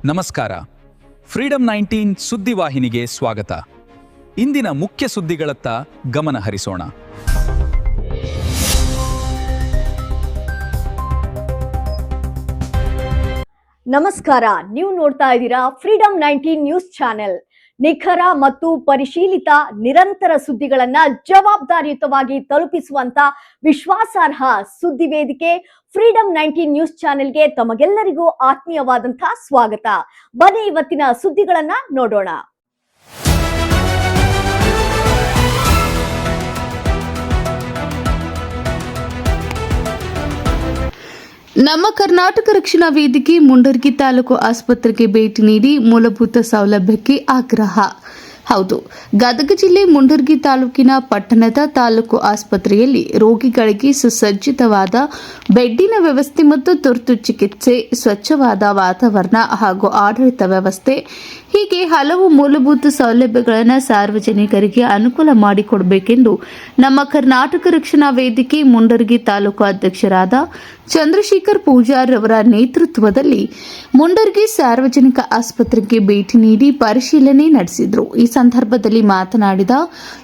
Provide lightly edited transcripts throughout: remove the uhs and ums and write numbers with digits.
ನಮಸ್ಕಾರ. ಫ್ರೀಡಂ 19 ಸುದ್ದಿವಾಹಿನಿಗೆ ಸ್ವಾಗತ. ಇಂದಿನ ಮುಖ್ಯ ಸುದ್ದಿಗಳತ್ತ ಗಮನ ಹರಿಸೋಣ. ನಮಸ್ಕಾರ, ನೀವು ನೋಡ್ತಾ ಇದ್ದೀರಾ ಫ್ರೀಡಂ 19 ನ್ಯೂಸ್ ಚಾನೆಲ್. ನಿಖರ ಮತ್ತು ಪರಿಶೀಲಿತ ನಿರಂತರ ಸುದ್ದಿಗಳನ್ನ ಜವಾಬ್ದಾರಿಯುತವಾಗಿ ತಲುಪಿಸುವಂತ ವಿಶ್ವಾಸಾರ್ಹ ಸುದ್ದಿ ವೇದಿಕೆ ಫ್ರೀಡಂ 19 ನ್ಯೂಸ್ ಚಾನೆಲ್ಗೆ ತಮಗೆಲ್ಲರಿಗೂ ಆತ್ಮೀಯವಾದಂತಹ ಸ್ವಾಗತ. ಬನ್ನಿ ಇವತ್ತಿನ ಸುದ್ದಿಗಳನ್ನ ನೋಡೋಣ. ನಮ್ಮ ಕರ್ನಾಟಕ ರಕ್ಷಣಾ ವೇದಿಕೆ ಮುಂಡರ್ಗಿ ತಾಲೂಕು ಆಸ್ಪತ್ರೆಗೆ ಭೇಟಿ ನೀಡಿ ಮೂಲಭೂತ ಸೌಲಭ್ಯಕ್ಕೆ ಆಗ್ರಹ. ಹೌದು, ಗದಗ ಜಿಲ್ಲೆ ಮುಂಡರ್ಗಿ ತಾಲೂಕಿನ ಪಟ್ಟಣದ ತಾಲೂಕು ಆಸ್ಪತ್ರೆಯಲ್ಲಿ ರೋಗಿಗಳಿಗೆ ಸುಸಜ್ಜಿತವಾದ ಬೆಡ್ಡಿನ ವ್ಯವಸ್ಥೆ ಮತ್ತು ತುರ್ತು ಚಿಕಿತ್ಸೆ, ಸ್ವಚ್ಛವಾದ ವಾತಾವರಣ ಹಾಗೂ ಆಡಳಿತ ವ್ಯವಸ್ಥೆ ಹೀಗೆ ಹಲವು ಮೂಲಭೂತ ಸೌಲಭ್ಯಗಳನ್ನು ಸಾರ್ವಜನಿಕರಿಗೆ ಅನುಕೂಲ ಮಾಡಿಕೊಡಬೇಕೆಂದು ನಮ್ಮ ಕರ್ನಾಟಕ ರಕ್ಷಣಾ ವೇದಿಕೆ ಮುಂಡರ್ಗಿ ತಾಲೂಕು ಅಧ್ಯಕ್ಷರಾದ ಚಂದ್ರಶೇಖರ್ ಪೂಜಾರ್ ಅವರ ನೇತೃತ್ವದಲ್ಲಿ ಮುಂಡರ್ಗಿ ಸಾರ್ವಜನಿಕ ಆಸ್ಪತ್ರೆಗೆ ಭೇಟಿ ನೀಡಿ ಪರಿಶೀಲನೆ ನಡೆಸಿದರು. ಈ ಸಂದರ್ಭದಲ್ಲಿ ಮಾತನಾಡಿದ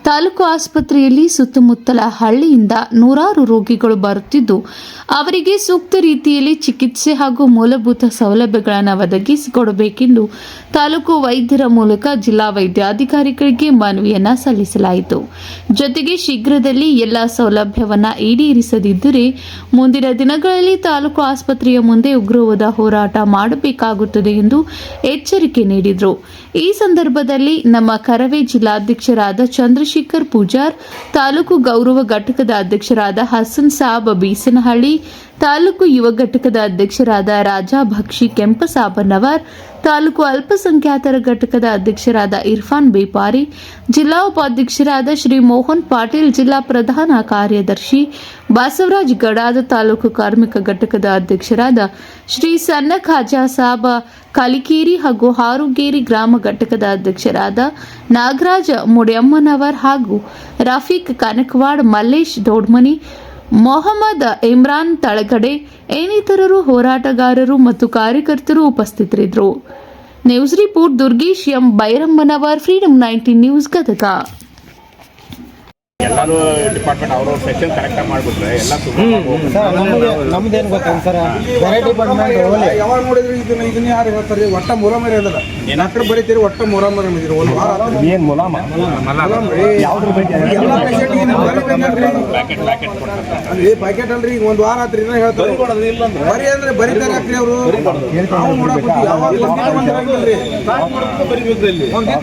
ತಾಲೂಕು ಆಸ್ಪತ್ರೆಯಲ್ಲಿ ಸುತ್ತಮುತ್ತಲ ಹಳ್ಳಿಯಿಂದ ನೂರಾರು ರೋಗಿಗಳು ಬರುತ್ತಿದ್ದು ಅವರಿಗೆ ಸೂಕ್ತ ರೀತಿಯಲ್ಲಿ ಚಿಕಿತ್ಸೆ ಹಾಗೂ ಮೂಲಭೂತ ಸೌಲಭ್ಯಗಳನ್ನು ಒದಗಿಸಿಕೊಡಬೇಕೆಂದು ತಾಲೂಕು ವೈದ್ಯರ ಮೂಲಕ ಜಿಲ್ಲಾ ವೈದ್ಯಾಧಿಕಾರಿಗಳಿಗೆ ಮನವಿಯನ್ನ ಸಲ್ಲಿಸಲಾಯಿತು. ಜೊತೆಗೆ ಶೀಘ್ರದಲ್ಲಿ ಎಲ್ಲ ಸೌಲಭ್ಯವನ್ನ ಈಡೇರಿಸದಿದ್ದರೆ ಮುಂದಿನ ದಿನಗಳಲ್ಲಿ ತಾಲೂಕು ಆಸ್ಪತ್ರೆಯ ಮುಂದೆ ಉಗ್ರವಾದ ಹೋರಾಟ ಮಾಡಬೇಕಾಗುತ್ತದೆ ಎಂದು ಎಚ್ಚರಿಕೆ ನೀಡಿದರು. ಈ ಸಂದರ್ಭದಲ್ಲಿ ನಮ್ಮ ಕರವೇ ಜಿಲ್ಲಾಧ್ಯಕ್ಷರಾದ ಚಂದ್ರಶೇಖರ್ ಪೂಜಾರ್, ತಾಲೂಕು ಗೌರವ ಘಟಕದ ಅಧ್ಯಕ್ಷರಾದ ಹಸನ್ ಸಾಬ್ ಬೀಸನಹಳ್ಳಿ, ತಾಲೂಕು ಯುವ ಘಟಕದ ಅಧ್ಯಕ್ಷರಾದ ರಾಜಾ ಭಕ್ಷಿ ಕೆಂಪಸಾಬನವರ್, ತಾಲೂಕು ಅಲ್ಪಸಂಖ್ಯಾತರ ಘಟಕದ ಅಧ್ಯಕ್ಷರಾದ ಇರ್ಫಾನ್ ಬೇಪಾರಿ, ಜಿಲ್ಲಾ ಉಪಾಧ್ಯಕ್ಷರಾದ ಶ್ರೀ ಮೋಹನ್ ಪಾಟೀಲ್, ಜಿಲ್ಲಾ ಪ್ರಧಾನ ಕಾರ್ಯದರ್ಶಿ ಬಸವರಾಜ್ ಗಡಾದ, ತಾಲೂಕು ಕಾರ್ಮಿಕ ಘಟಕದ ಅಧ್ಯಕ್ಷರಾದ ಶ್ರೀ ಸಣ್ಣ ಖಾಜಾ ಸಾಬ ಕಲಿಕೇರಿ ಹಾಗೂ ಹಾರುಗೇರಿ ಗ್ರಾಮ ಘಟಕದ ಅಧ್ಯಕ್ಷರಾದ ನಾಗರಾಜ ಮುಡ್ಯಮ್ಮನವರ್ ಹಾಗೂ ರಫೀಕ್ ಕನಕವಾಡ್, ಮಲ್ಲೇಶ್ ದೊಡ್ಮನಿ, ಮೊಹಮ್ಮದ್ ಇಮ್ರಾನ್ ತಳಗಡೆ ಇನ್ನಿತರರು ಹೋರಾಟಗಾರರು ಮತ್ತು ಕಾರ್ಯಕರ್ತರು ಉಪಸ್ಥಿತರಿದ್ದರು. News report Durgesh M Bairammanavar, freedom 19 news, Gadag. ಎಲ್ಲರೂ ಡಿಪಾರ್ಟ್ಮೆಂಟ್ ಅವ್ರವ್ರ ಸೆಕ್ಷನ್ ಕರೆಕ್ಟಾಗಿ ಮಾಡಿಬಿಟ್ರೆ ಎಲ್ಲ ನಮ್ದೇನು ಗೊತ್ತ ಸರ್, ಬೇರೆ ಡಿಪಾರ್ಟ್ಮೆಂಟ್ ಯಾವಾಗ ನೋಡಿದ್ರು ಇದನ್ನ ಯಾರು ಹೇಳ್ತಾರೆ, ಒಟ್ಟ ಮುರಾಮರಿ ಅದಲ್ಲ ಏನಾಕ್ರ ಬರೀತೀರಿ, ಒಟ್ಟ ಮುರಾಮರಿ ಇದ್ರಿ ಒಂದು ವಾರ ಏನು ಮುಲಾಮ ಯಾವ್ದ್ರ ಬಗ್ಗೆ ಎಲ್ಲ ಪೇಷಂಟ್ ಪ್ಯಾಕೆಟ್ ಅಲ್ರಿ, ಈಗ ಒಂದು ವಾರ ಆತ್ರಿ ಹೇಳ್ತಾರೆ ಬರೀ ಅಂದ್ರೆ ಬರೀತಾರೆ ಹಾಕ್ರಿ ಅವರು. ನಾವು ನೋಡಕ್ಕೆ ಯಾವಾಗ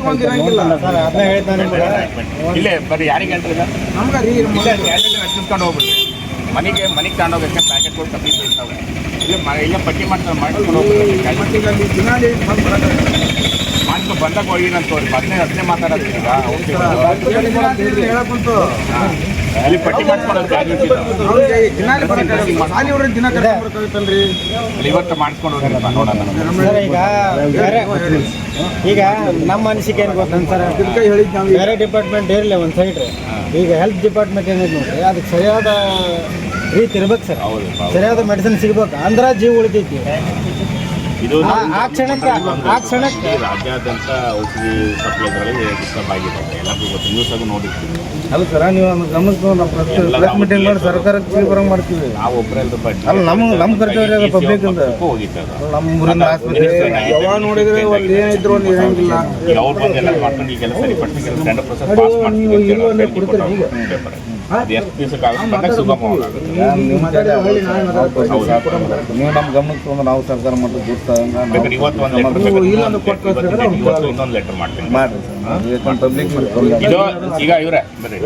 ಒಂದಿರಂಗಿಲ್ಲ ಸರ್, ಅದನ್ನ ಹೇಳ್ತಾನೆ ಇಲ್ಲೇ ಬರೀ ಯಾರಿಗೆ ಹೇಳ್ತಾರೆ ನಮ್ಗೆ ರೀ ಹಚ್ಚಿಸ್ಕೊಂಡು ಹೋಗ್ಬಿಟ್ರಿ ಮನೆಗೆ ತಗೊಂಡೋಗಕ್ಕೆ ಪ್ಯಾಕೆಟ್ಗಳು ಕಮ್ಮಿ ಬೀಳ್ತಾವೆ. ಇಲ್ಲ ಪಟ್ಟಿ ಮಾಡ್ಕೊಂಡು ಹೋಗ್ಬಿಟ್ರೆ ದಿನಾಲಿ ಮಾಡ್ಕೊಂಡು ಬಂದಾಗ ಹೋಗಿನಂತ ಅದನ್ನೇ ಮಾತಾಡೋದು ಹೇಳಕ್ಕಂತು ಅಲ್ಲಿ ಪಟ್ಟಿ ಮಾಡ್ಸ್ಕೊಳೋದು ಇವತ್ತು ಮಾಡಿಸ್ಕೊಂಡು ಹೋಗಿರಪ್ಪ ನೋಡೋಣ. ಈಗ ನಮ್ಮ ಅನಿಸಿಕೆ ಏನು ಗೊತ್ತಂತ ಸರ್, ಹೇಳಿದ್ ನಾವು ಬೇರೆ ಡಿಪಾರ್ಟ್ಮೆಂಟ್ ಇರಲಿ ಒಂದು ಸೈಡ್, ಈಗ ಹೆಲ್ತ್ ಡಿಪಾರ್ಟ್ಮೆಂಟ್ ಏನಿದೆ ನೋಡ್ರಿ, ಅದಕ್ಕೆ ಸರಿಯಾದ ರೀತಿ ಇರ್ಬೇಕು ಸರ್, ಸರಿಯಾದ ಮೆಡಿಸಿನ್ ಸಿಗ್ಬೇಕು ಅಂದ್ರೆ ಜೀವ ಉಳಿತೈತಿ. ಇದು ಆ ಕ್ಷಣಕ್ಕೆ ರಾಜ್ಯಾದ್ಯಂತ ಔಷಧಿ ಸಪ್ಲೈಗಳಲ್ಲಿ ಡಿಸ್ಟರ್ಬ್ ಆಗಿದೆ, ಎಲ್ಲರಿಗೂ ಗೊತ್ತು, ನ್ಯೂಸ್ ಅದು ನೋಡಿರ್ತೀವಿ. ಅಲ್ಲ ಸರ್, ನೀವು ಗಮನಿಸ್ಕೊಂಡು ನಾವು ಪ್ರೆಸ್ ಮೀಟಿಂಗ್ ಮಾಡಿ ಸರ್ಕಾರಕ್ಕೆ ಬರಂಗ್ ಮಾಡ್ತೀವಿ. ನಾವು ಒಬ್ಬರೇ ಅಲ್ಲ ನಮ್ಮ ಕರ್ತವ್ಯ ಪಬ್ಲಿಕ್ ಅಂತ ಹೋಗಿತ್ತು ನಮ್ಮ ಊರಿನ ಆಸ್ಪತ್ರೆ ಯಾವಾಗ ನೋಡಿದ್ರೆ ಅಲ್ಲಿ ಏನಿದ್ರು ಒಂದು ಇರಂಗಿಲ್ಲ. ಈಗ ಅವ್ರು ಬಂದು ಎಲ್ಲ ಮಾಡ್ಕೊಂಡು ಈಗೆಲ್ಲ ಸರಿಪಡಿಸಿ ಟೆಂಡರ್ ಪ್ರೊಸೆಸ್ ಪಾಸ್ ಮಾಡ್ತೀವಿ. ಅದು ಎಷ್ಟು ದಿವಸಕ್ಕಾಗುತ್ತೆ ಸುಗಮವಾಗುತ್ತೆ. ನೀವು ನಮ್ಮ ಗಮನಕ್ಕೆ ತೊಗೊಂಡು ನಾವು ಸರ್ಕಾರ ಮಾಡೋದು ಬೇಕಾದ್ರೆ ಇವತ್ತು ಒಂದು ಇನ್ನೊಂದು ಲೆಟರ್ ಮಾಡ್ತೀನಿ ಪಬ್ಲಿಕ್ ಇದು. ಈಗ ಇವರೇ ಬರ್ರಿ,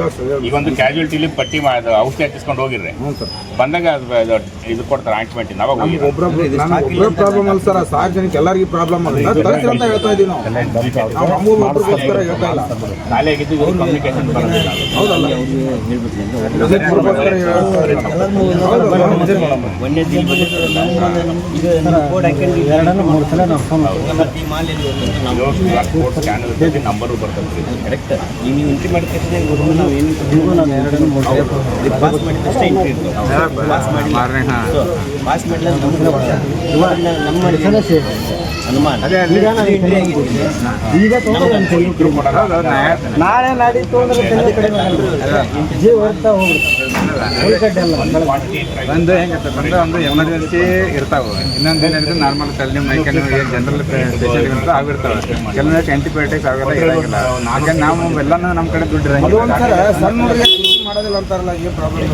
ಈಗ ಒಂದು ಕ್ಯಾಶುಯಾಲಿಟಿಲಿ ಪಟ್ಟಿ ಔಷಧಿ ಹಚ್ಚಿಸ್ಕೊಂಡು ಹೋಗಿರ್ರಿ, ಬಂದಾಗ ಇದು ಕೊಡ್ತಾರೆ ಆಯಿಂಟ್ಮೆಂಟ್. ಅವಾಗ ಒಬ್ಬರ ಪ್ರಾಬ್ಲಮ್ ಅಲ್ಲ ಸರ್, ಸಾರ್ವಜನಿಕ ಎಲ್ಲರಿಗೂ ಪ್ರಾಬ್ಲಮ್ ಅಲ್ಲ ಅಂತ ಹೇಳ್ತಾ ಇದೀವಿ ನಾವು. ಒಬ್ಬರಿಗೋಸ್ಕರ ಹೇಳ್ತಾ ಇಲ್ಲ, ಖಾಲಿ ಆಗಿದ್ದು ಕಮ್ಯುನಿಕೇಶನ್ ಬರೋದಿಲ್ಲ. ಹೌದಲ್ಲ, ನಂಬರು ಬರ್ತದೆ ಕರೆಕ್ಟ್. ನೀವು ಎಂಟ್ರಿ ಮಾಡ್ತಿದ್ರೆ ನಾವು ಏನು ಪಾಸ್ ಮಾಡಿದಷ್ಟೇ ಎಂಟ್ರಿ ಇರ್ತದೆ. ಪಾಸ್ ಮಾಡಿಲ್ಲ ನಮ್ಮ ಅದೇ ಅಲ್ಲಿ ಈಗ ನಾಳೆ ನಾಡಿದ್ದು ಜೀವ ಹೊರ್ತಾ ಹೋಗ್ಬಿಡುತ್ತೆ. ಒಂದು ಹೆಂಗಿರ್ತದೆ ಅಂದ್ರೆ ಒಂದು ಎಮರ್ಜೆನ್ಸಿ ಇರ್ತಾವೆ, ಇನ್ನೊಂದು ಏನಿರುತ್ತೆ ನಾರ್ಮಲ್ ಕಲ್ಲಿ ಮೈಕಲ್ಲಿ ಜನರಲ್ ಸ್ಪೆಷಲ್ ಇರುತ್ತೆ ಆಗಿರ್ತಾವೆ. ಕೆಲವೊಂದಕ್ಕೆ ಆಂಟಿಬಯೋಟಿಕ್ಸ್ ಆಗೋಲ್ಲ ಇರೋಂಗಿಲ್ಲ. ಹಾಗೆ ನಾವು ಎಲ್ಲನೂ ನಮ್ಮ ಕಡೆ ದುಡ್ಡು ಇರೋಂಗಿಲ್ಲ. ಸಣ್ಣ ಹುಡುಗರಿಗೆ ಮಾಡೋದಿಲ್ಲ ಅಂತಾರಲ್ಲ, ಈ ಪ್ರಾಬ್ಲಮ್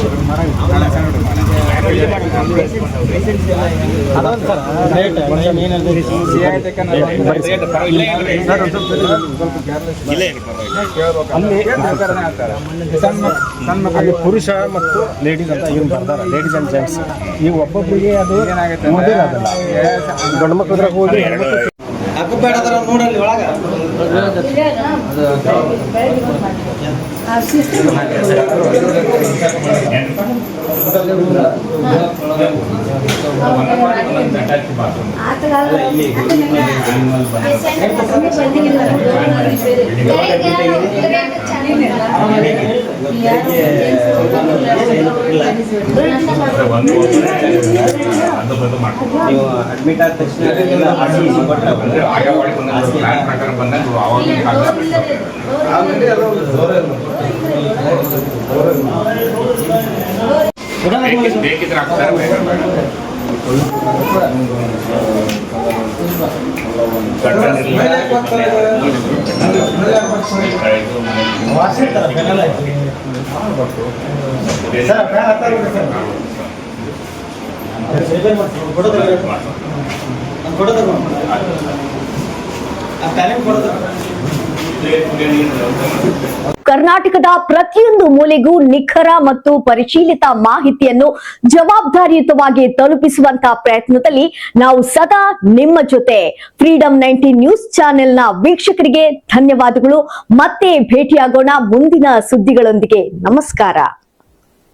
ಸಣ್ಣ ಮಕ್ಕಳಿಗೆ ಪುರುಷ ಮತ್ತು ಲೇಡೀಸ್ ಅಂತ ಇವ್ರು ಬರ್ತಾರೆ, ಲೇಡೀಸ್ ಅಂಡ್ ಜೆಂಟ್ಸ್. ಈಗ ಒಬ್ಬೊಬ್ಬರಿಗೆ ಅದು ಏನಾಗುತ್ತೆ ಗಂಡು ಮಕ್ಕಳ ಹೋಗಿ ನೋಡಲ್ಲಿ ಒಳಗ ನೀವು ಅಡ್ಮಿಟ್ ಆದ ತಕ್ಷಣ ಬೇಕಿದ್ರೆ ಆಗ್ತಾರೆ. ಕರ್ನಾಟಕದ ಪ್ರತಿಯೊಂದು ಮೂಲೆಗೂ ನಿಖರ ಮತ್ತು ಪರಿಶೀಲಿತ ಮಾಹಿತಿಯನ್ನು ಜವಾಬ್ದಾರಿಯುತವಾಗಿ ತಲುಪಿಸುವಂತಹ ಪ್ರಯತ್ನದಲ್ಲಿ ನಾವು ಸದಾ ನಿಮ್ಮ ಜೊತೆ. ಫ್ರೀಡಮ್ 19 ನ್ಯೂಸ್ ಚಾನೆಲ್ನ ವೀಕ್ಷಕರಿಗೆ ಧನ್ಯವಾದಗಳು. ಮತ್ತೆ ಭೇಟಿಯಾಗೋಣ ಮುಂದಿನ ಸುದ್ದಿಗಳೊಂದಿಗೆ. ನಮಸ್ಕಾರ.